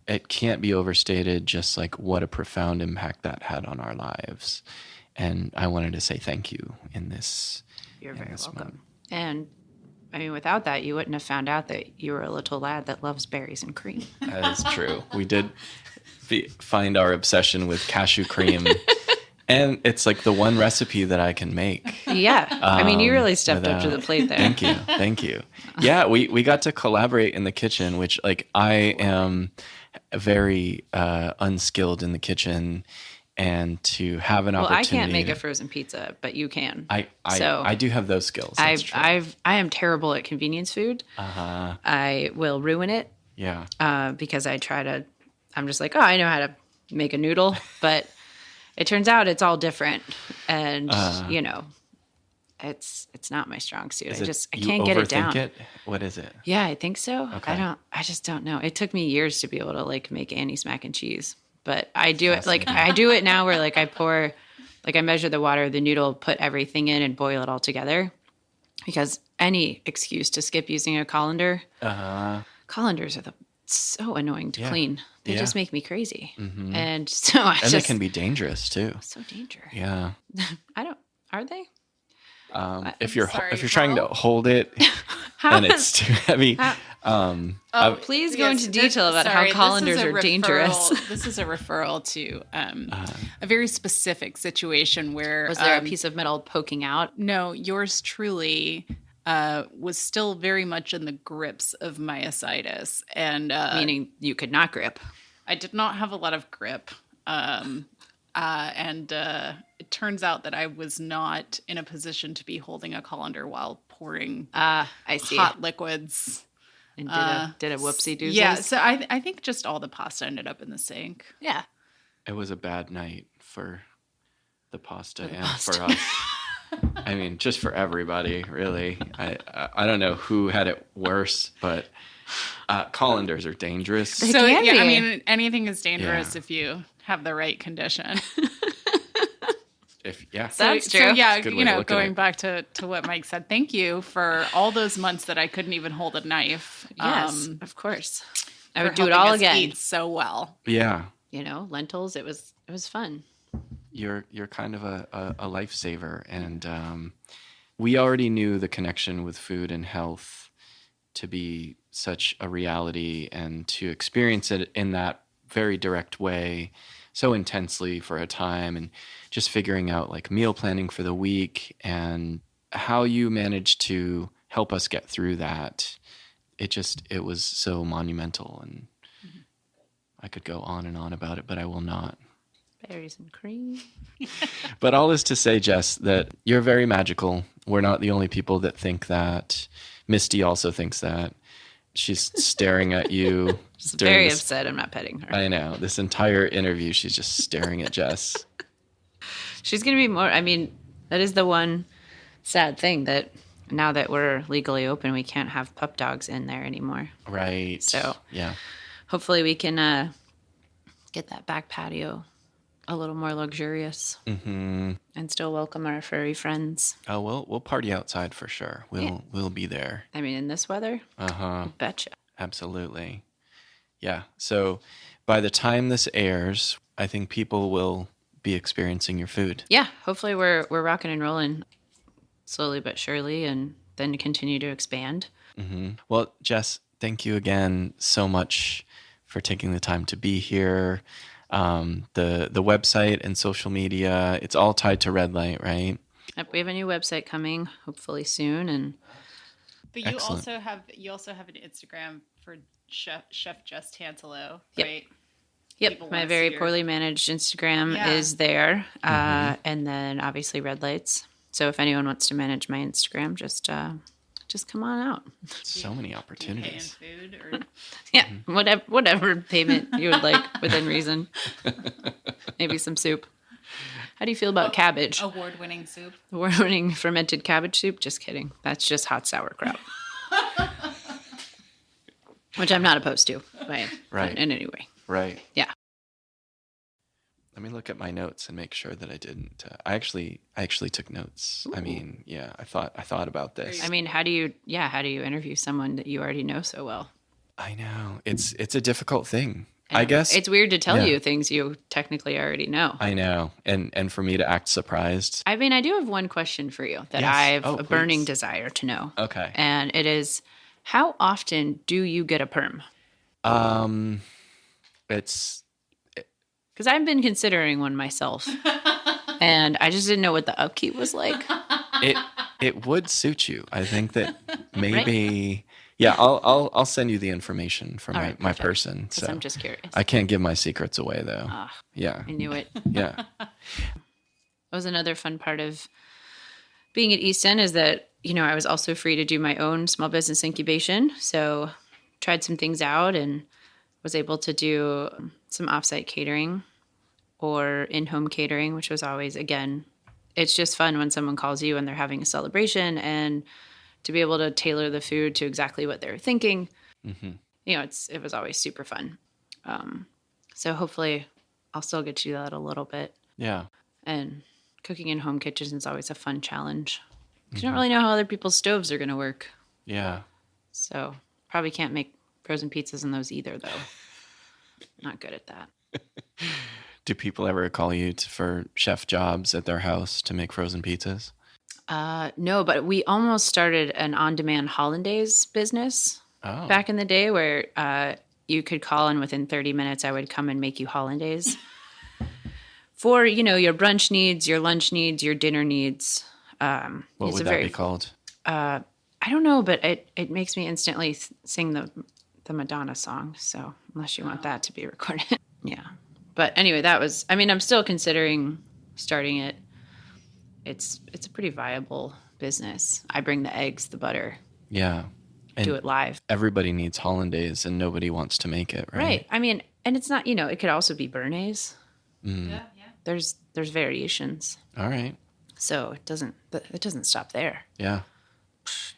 it can't be overstated just like what a profound impact that had on our lives. And I wanted to say thank you in this. You're very welcome. And I mean, without that, you wouldn't have found out that you were a little lad that loves berries and cream. That is true. We did find our obsession with cashew cream. And it's like the one recipe that I can make. Yeah. I mean, you really stepped up to the plate there. Thank you. Yeah, we got to collaborate in the kitchen, which like I am very unskilled in the kitchen, and to have an opportunity. Well, I can't make a frozen pizza, but you can. I do have those skills. That's true. I am terrible at convenience food. I will ruin it. Yeah. Because I'm just like, I know how to make a noodle, but it turns out it's all different, and it's not my strong suit. I can't get it down. What is it? Yeah, I think so. Okay. I just don't know. It took me years to be able to like make Annie's mac and cheese, but I do it like I do it now where like I measure the water of the noodle, put everything in, and boil it all together, because any excuse to skip using a colander. Colanders are so annoying to clean. They just make me crazy. Mm-hmm. And so they can be dangerous too. So dangerous. Yeah. Are they? If you're trying to hold it and it's too heavy. Please go into detail about how colanders are dangerous. This is a referral to a very specific situation where was there a piece of metal poking out? No, yours truly was still very much in the grips of myositis, and meaning you could not grip. I did not have a lot of grip, and it turns out that I was not in a position to be holding a colander while pouring I see. hot liquids. And did a whoopsie doozy? Yeah, so I think just all the pasta ended up in the sink. Yeah, it was a bad night for the pasta for us. I mean, just for everybody, really. I don't know who had it worse, but colanders are dangerous. So yeah, I mean, anything is dangerous if you have the right condition. That's true. So yeah, going back to what Mike said, thank you for all those months that I couldn't even hold a knife. Yes, of course. I would do it all again. Eat so well. Yeah. Lentils. It was fun. you're kind of a lifesaver, and we already knew the connection with food and health to be such a reality, and to experience it in that very direct way so intensely for a time, and just figuring out like meal planning for the week and how you managed to help us get through that. It was so monumental, and I could go on and on about it, but I will not. Berries and cream. But all is to say, Jess, that you're very magical. We're not the only people that think that. Misty also thinks that. She's staring at you. She's very upset I'm not petting her. I know. This entire interview, she's just staring at Jess. She's going to be more, I mean, that is the one sad thing, that now that we're legally open, we can't have pup dogs in there anymore. Right. So yeah, hopefully we can get that back patio a little more luxurious, and still welcome our furry friends. Oh, we'll party outside for sure. We'll be there. I mean, in this weather? Uh-huh. Betcha. Absolutely. Yeah. So by the time this airs, I think people will be experiencing your food. Yeah. Hopefully we're rocking and rolling slowly but surely, and then continue to expand. Well, Jess, thank you again so much for taking the time to be here. The website and social media, it's all tied to Redlight, right? Yep, we have a new website coming hopefully soon, and but you Excellent. also have an Instagram for Chef Jes Tantalo, Yep. right? Yep, People my wanna very see your- poorly managed Instagram is there, and then obviously Redlights. So if anyone wants to manage my Instagram, just come on out. So many Do you pay in opportunities. food or Yeah, whatever payment you would like within reason. Maybe some soup. How do you feel about cabbage? award-winning soup? Award-winning fermented cabbage soup? Just kidding. That's just hot sauerkraut. Which I'm not opposed to, Right. in any way. Right. Yeah. Let me look at my notes and make sure that I didn't. I actually took notes. I mean, yeah, I thought about this. I mean, how do you interview someone that you already know so well? I know it's a difficult thing. And I guess it's weird to tell yeah. you things you technically already know. I know, and for me to act surprised. I mean, I do have one question for you that Yes. I have Oh, a burning please. desire to know. Okay. And it is, how often do you get a perm? It's Because I've been considering one myself, and I just didn't know what the upkeep was like. it would suit you. I think that maybe. Yeah, I'll send you the information from All right, my perfect. person. 'Cause So I'm just curious. I can't give my secrets away though. Yeah. I knew it. Yeah. That was another fun part of being at East End, is that, I was also free to do my own small business incubation. So tried some things out and was able to do some offsite catering or in-home catering, which was always, again, it's just fun when someone calls you and they're having a celebration, and to be able to tailor the food to exactly what they're thinking. It was always super fun. So hopefully I'll still get to do that a little bit. Yeah. And cooking in home kitchens is always a fun challenge. You don't really know how other people's stoves are going to work. Yeah. So probably can't make frozen pizzas in those either, though. Not good at that. Do people ever call you for chef jobs at their house to make frozen pizzas? No, but we almost started an on-demand hollandaise business back in the day, where you could call, and within 30 minutes I would come and make you hollandaise for, your brunch needs, your lunch needs, your dinner needs. What would that be called? I don't know, but it makes me instantly sing the Madonna song. So unless you want that to be recorded. Yeah. But anyway, I'm still considering starting it. It's a pretty viable business. I bring the eggs, the butter, Yeah. And do it live. everybody needs hollandaise and nobody wants to make it, right? Right. I mean, and it's not, it could also be béarnaise. Yeah. There's variations. All right. So it doesn't stop there. Yeah.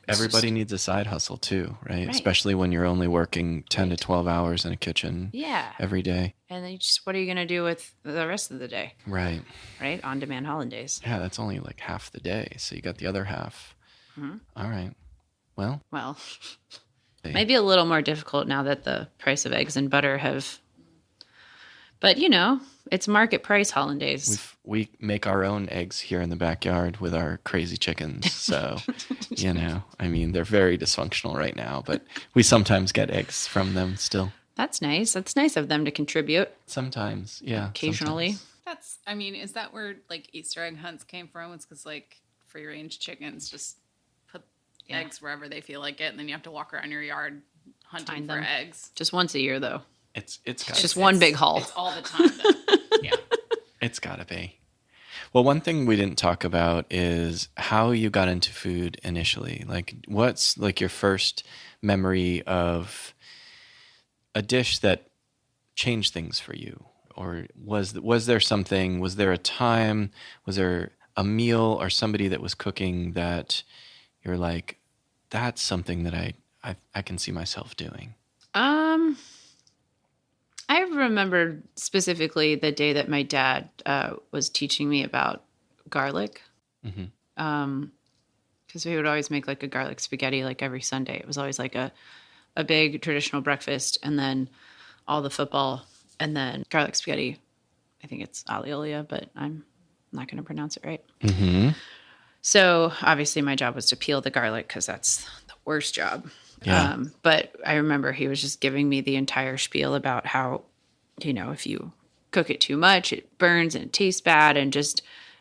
Everybody needs a side hustle too, right? Right. Especially when you're only working 10 to 12 hours in a kitchen Yeah. every day. And then what are you going to do with the rest of the day? Right. Right? On-demand hollandaise. Yeah, that's only like half the day. So you got the other half. All right. Well, Well, maybe a little more difficult now that the price of eggs and butter have But, it's market price hollandaise. We make our own eggs here in the backyard with our crazy chickens. So, they're very dysfunctional right now, but we sometimes get eggs from them still. That's nice. That's nice of them to contribute. Sometimes, yeah. Occasionally. Sometimes. Is that where like Easter egg hunts came from? It's because like free range chickens just put eggs wherever they feel like it, and then you have to walk around your yard hunting for eggs. Just once a year, though. It's just one big haul. It's all the time. Yeah. It's gotta be. Well, one thing we didn't talk about is how you got into food initially. Like, what's like your first memory of a dish that changed things for you? Or was there something, was there a time, was there a meal or somebody that was cooking that you're like, that's something that I can see myself doing? I remember specifically the day that my dad was teaching me about garlic. Mm-hmm. Because we would always make like a garlic spaghetti like every Sunday. It was always like a big traditional breakfast, and then all the football, and then garlic spaghetti. I think it's aliolia, but I'm not going to pronounce it right. Mm-hmm. So obviously my job was to peel the garlic because that's the worst job. Yeah. But I remember he was just giving me the entire spiel about how, if you cook it too much, it burns and it tastes bad. And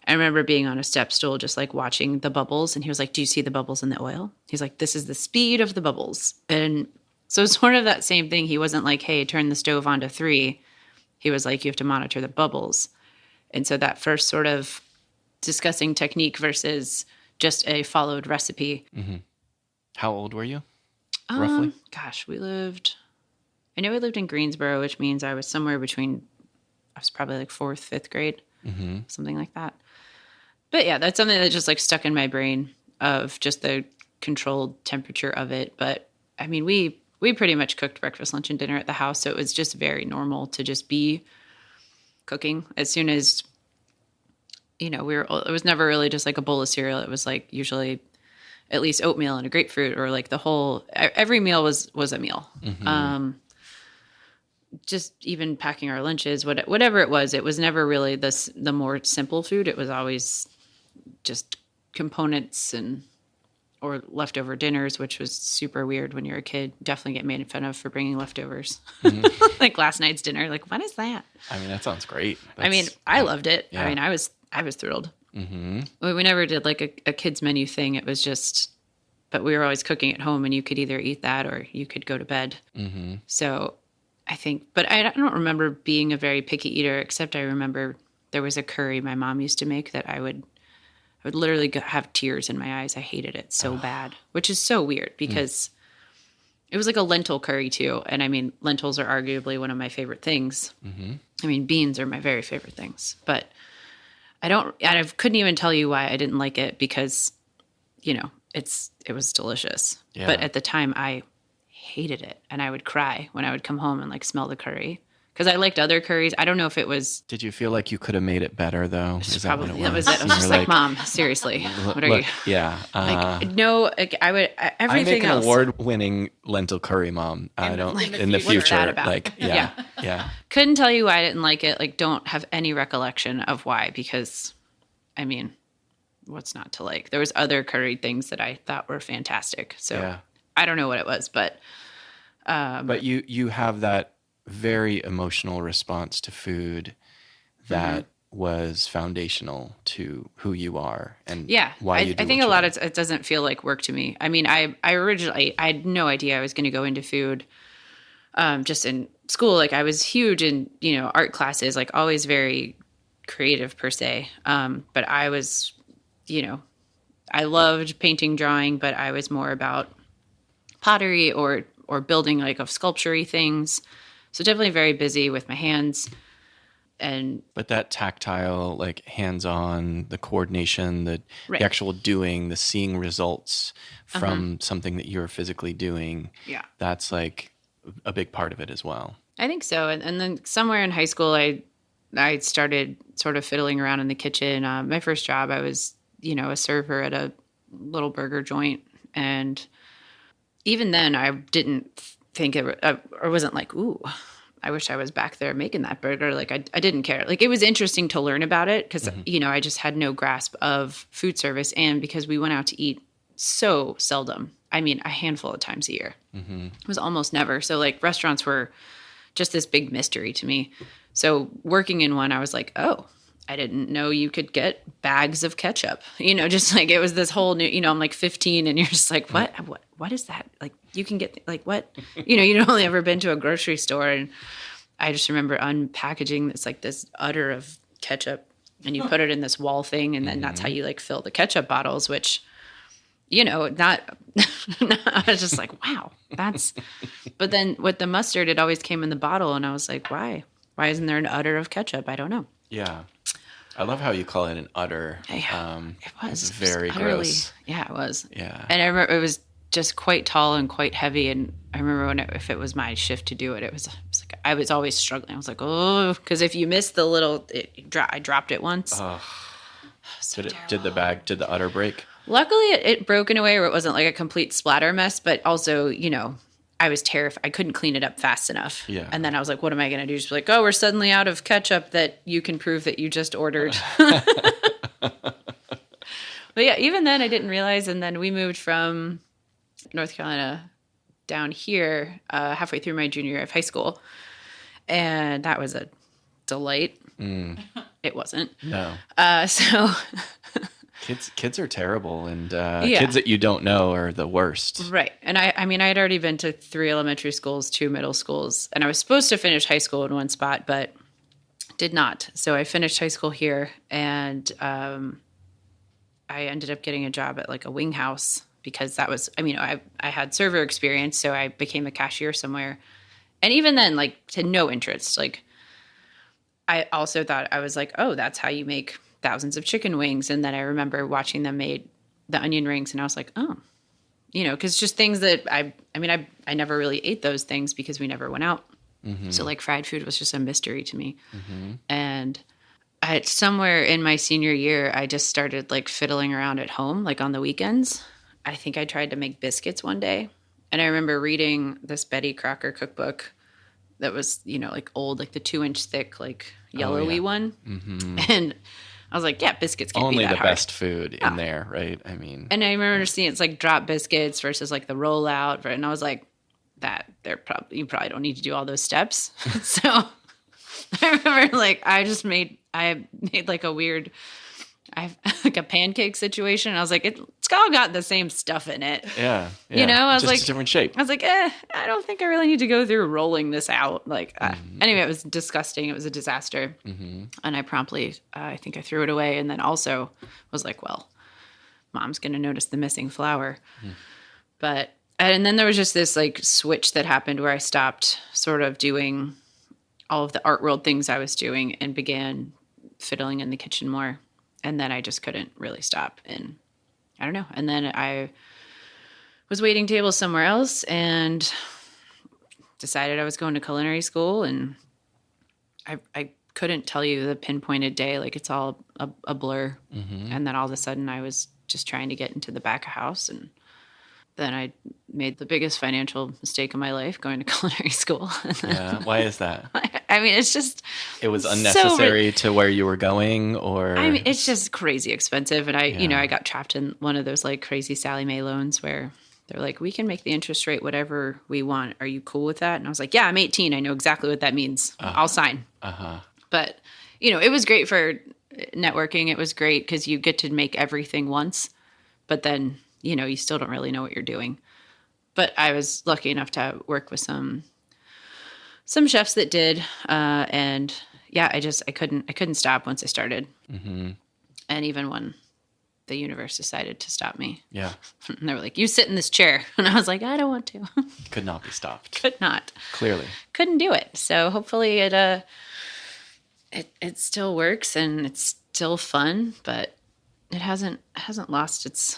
I remember being on a step stool, just like watching the bubbles. And he was like, do you see the bubbles in the oil? He's like, this is the speed of the bubbles. And so it's sort of that same thing. He wasn't like, hey, turn the stove on to 3. He was like, you have to monitor the bubbles. And so that first sort of discussing technique versus just a followed recipe. Mm-hmm. How old were you? Roughly? Gosh, I know we lived in Greensboro, which means I was somewhere between, I was probably like 4th, 5th grade, something like that. But yeah, that's something that just like stuck in my brain of just the controlled temperature of it. But I mean, we pretty much cooked breakfast, lunch, and dinner at the house. So it was just very normal to just be cooking as soon as, it was never really just like a bowl of cereal. It was like usually at least oatmeal and a grapefruit, or like every meal was a meal. Mm-hmm. Just even packing our lunches, whatever it was never really the more simple food. It was always just components or leftover dinners, which was super weird when you're a kid. Definitely get made fun of for bringing leftovers. Mm-hmm. Like last night's dinner. Like, what is that? I mean, that sounds great. I loved it. Yeah. I mean, I was thrilled. Mm-hmm. We never did like a kid's menu thing. It was just, but we were always cooking at home, and you could either eat that or you could go to bed. Mm-hmm. So I think, but I don't remember being a very picky eater, except I remember there was a curry my mom used to make that I would literally have tears in my eyes. I hated it so bad, which is so weird because it was like a lentil curry too. And I mean, lentils are arguably one of my favorite things. Mm-hmm. I mean, beans are my very favorite things, but I couldn't even tell you why I didn't like it because, it was delicious. Yeah. But at the time I hated it, and I would cry when I would come home and like smell the curry because I liked other curries. I don't know if it was. Did you feel like you could have made it better though? Is that what it was? That was it. I was just like, Mom, seriously, what are you? Yeah. No, I would. Everything else. I make an award-winning lentil curry, Mom. I don't in the future. What's that about? Like, yeah. Couldn't tell you why I didn't like it. Like, don't have any recollection of why, because, I mean, what's not to like? There was other curry things that I thought were fantastic. So I don't know what it was, but. But you have that very emotional response to food that was foundational to who you are and why you do. I think a lot of it doesn't feel like work to me. I mean, I originally I had no idea I was going to go into food. Just in school, like I was huge in art classes, like always very creative per se. But I was, I loved painting, drawing, but I was more about pottery or building like of sculpture-y things. So definitely very busy with my hands. But that tactile, like hands-on, the coordination, the actual doing, the seeing results from something that you're physically doing, that's like a big part of it as well. I think so. And then somewhere in high school, I started sort of fiddling around in the kitchen. My first job, I was, a server at a little burger joint. And even then I didn't think or wasn't like, ooh, I wish I was back there making that burger. Like I didn't care. Like it was interesting to learn about it because, you know, I just had no grasp of food service. And because we went out to eat so seldom, I mean, a handful of times a year. It was almost never. So like restaurants were just this big mystery to me. So working in one, I was like, oh, I didn't know you could get bags of ketchup. You know, just like it was this whole new, you know, I'm like 15 and you're just like, what is that? Like you can get like what? You know, you'd only ever been to a grocery store. And I just remember unpackaging this udder of ketchup and you put it in this wall thing. And then that's how you like fill the ketchup bottles, which, you know, I was just like, wow, but then with the mustard, it always came in the bottle. And I was like, why isn't there an udder of ketchup? I don't know. Yeah. I love how you call it an udder. Yeah, it was. It's very gross. Yeah, it was. Yeah. And I remember it was just quite tall and quite heavy. And I remember if it was my shift to do it, it was like I was always struggling. I was like, oh, because if you missed the little, I dropped it once. Oh. So Did the udder break? Luckily, it broke in a way where it wasn't like a complete splatter mess, but also, you know, I was terrified. I couldn't clean it up fast enough. Yeah. And then I was like, what am I going to do? Just be like, oh, we're suddenly out of ketchup that you can prove that you just ordered. But yeah, even then I didn't realize. And then we moved from North Carolina down here halfway through my junior year of high school. And that was a delight. It wasn't. No. So... Kids are terrible, and kids that you don't know are the worst. Right. And I mean, I had already been to 3 elementary schools, 2 middle schools, and I was supposed to finish high school in one spot, but did not. So I finished high school here, and I ended up getting a job at like a wing house because that was, I mean, I had server experience, so I became a cashier somewhere. And even then, like, to no interest. Like, I also thought, I was like, oh, that's how you make thousands of chicken wings. And then I remember watching them made the onion rings, and I was like, oh, you know, because just things that I never really ate those things because we never went out. So like fried food was just a mystery to me. And somewhere in my senior year, I just started like fiddling around at home, like on the weekends. I think I tried to make biscuits one day. And I remember reading this Betty Crocker cookbook that was, you know, like old, like the 2-inch thick, like yellowy one. And I was like, yeah, biscuits can't Only be that the hard. best food in there, right? I mean, and I remember seeing it's like drop biscuits versus like the rollout, and I was like, you probably don't need to do all those steps. So I remember like I made like a weird, like a pancake situation. I was like, it's all got the same stuff in it. Yeah. You know, I was just like, a different shape. I was like, I don't think I really need to go through rolling this out. Like, anyway, it was disgusting. It was a disaster. And I promptly, I think I threw it away. And then also was like, well, Mom's going to notice the missing flour. But, and then there was just this like switch that happened where I stopped sort of doing all of the art world things I was doing and began fiddling in the kitchen more. And then I just couldn't really stop. And I don't know. And then I was waiting tables somewhere else and decided I was going to culinary school. And I couldn't tell you the pinpointed day. Like it's all a blur. And then all of a sudden I was just trying to get into the back of house. And then I made the biggest financial mistake of my life going to culinary school. Yeah. Why is that? I mean, it's just... It was unnecessary to where you were going, or... I mean, it's just crazy expensive. And I got trapped in one of those like crazy Sallie Mae loans where they're like, we can make the interest rate whatever we want. Are you cool with that? And I was like, yeah, I'm 18. I know exactly what that means. I'll sign. But, you know, it was great for networking. It was great because you get to make everything once. But then, you know, you still don't really know what you're doing. But I was lucky enough to work with some chefs that did. And yeah, I couldn't stop once I started. And even when the universe decided to stop me. Yeah. And they were like, you sit in this chair. And I was like, I don't want to. Could not be stopped. Could not. Clearly. Couldn't do it. So hopefully it still works and it's still fun, but it hasn't lost its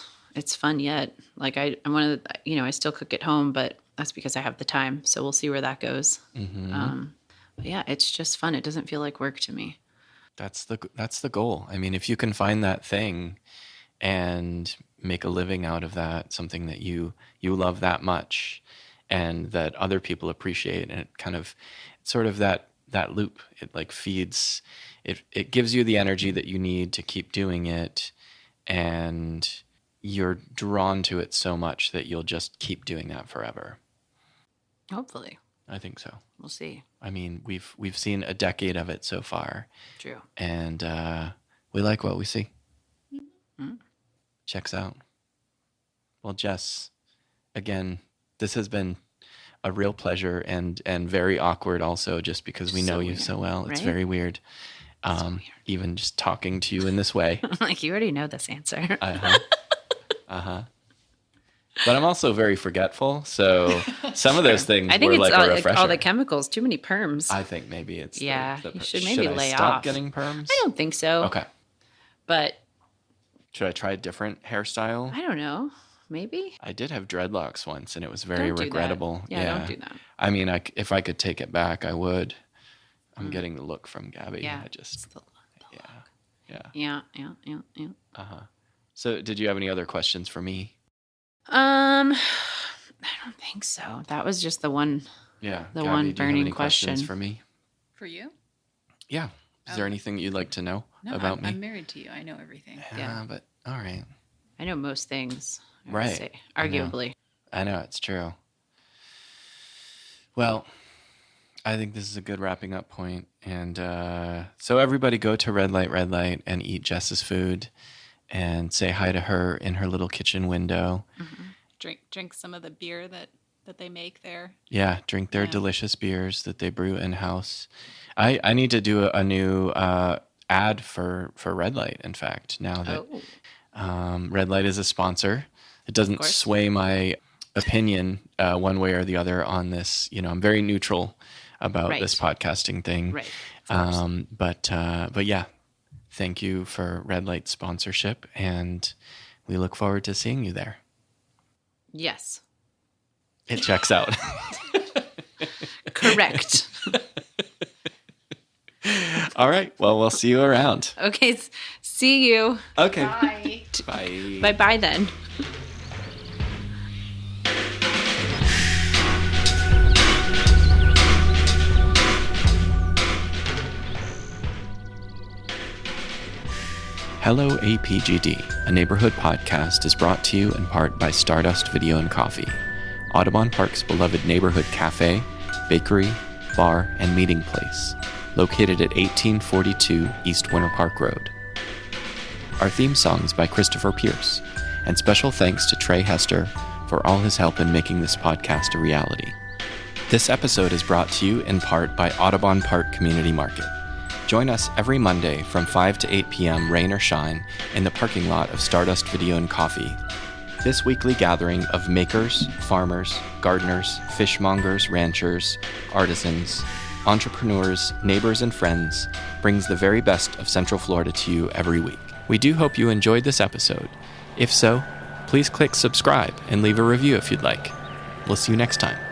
fun yet. Like I'm one of the, you know, I still cook at home, but that's because I have the time. So we'll see where that goes. But yeah, it's just fun. It doesn't feel like work to me. That's the goal. I mean, if you can find that thing and make a living out of that, something that you love that much and that other people appreciate, and it kind of sort of that loop. It like feeds, it gives you the energy that you need to keep doing it, and you're drawn to it so much that you'll just keep doing that forever. Hopefully. I think so. We'll see. I mean, we've seen a decade of it so far. True. And we like what we see. Mm-hmm. Checks out. Well, Jes, again, this has been a real pleasure and very awkward also, just because we know you so well. It's very weird. So weird. Even just talking to you in this way. Like, you already know this answer. But I'm also very forgetful, so some of those things I think were it's like a refresher. all the chemicals, too many perms. I think maybe it's you should maybe should I lay stop off. getting perms? I don't think so. Okay. But should I try a different hairstyle? I don't know. Maybe. I did have dreadlocks once, and it was very Don't do regrettable. that. Yeah, don't do that. I mean, if I could take it back, I would. I'm getting the look from Gabby. Yeah. I just, the yeah. So, did you have any other questions for me? I don't think so. That was just the one. Yeah. The Gabby, one do you have burning any questions question for me? For you? Yeah. Is there anything you'd like to know about me? I'm married to you. I know everything. Yeah, but all right. I know most things. I would Right. say, arguably. I know, it's true. Well, I think this is a good wrapping up point. And so everybody go to Redlight Redlight and eat Jes's food and say hi to her in her little kitchen window. Mm-hmm. Drink some of the beer that they make there. Yeah, drink their delicious beers that they brew in-house. I need to do a new ad for Redlight, in fact, now that Redlight is a sponsor. It doesn't sway my opinion one way or the other on this. You know, I'm very neutral about this podcasting thing. Right. But yeah, thank you for Redlight sponsorship, and we look forward to seeing you there. Yes. It checks out. Correct. All right. Well, we'll see you around. Okay. See you. Okay. Bye. Bye. Bye-bye then. Hello APGD, a neighborhood podcast, is brought to you in part by Stardust Video and Coffee, Audubon Park's beloved neighborhood cafe, bakery, bar, and meeting place, located at 1842 East Winter Park Road. Our theme song is by Christopher Pierce, and special thanks to Trey Hester for all his help in making this podcast a reality. This episode is brought to you in part by Audubon Park Community Market. Join us every Monday from 5 to 8 p.m., rain or shine, in the parking lot of Stardust Video and Coffee. This weekly gathering of makers, farmers, gardeners, fishmongers, ranchers, artisans, entrepreneurs, neighbors, and friends brings the very best of Central Florida to you every week. We do hope you enjoyed this episode. If so, please click subscribe and leave a review if you'd like. We'll see you next time.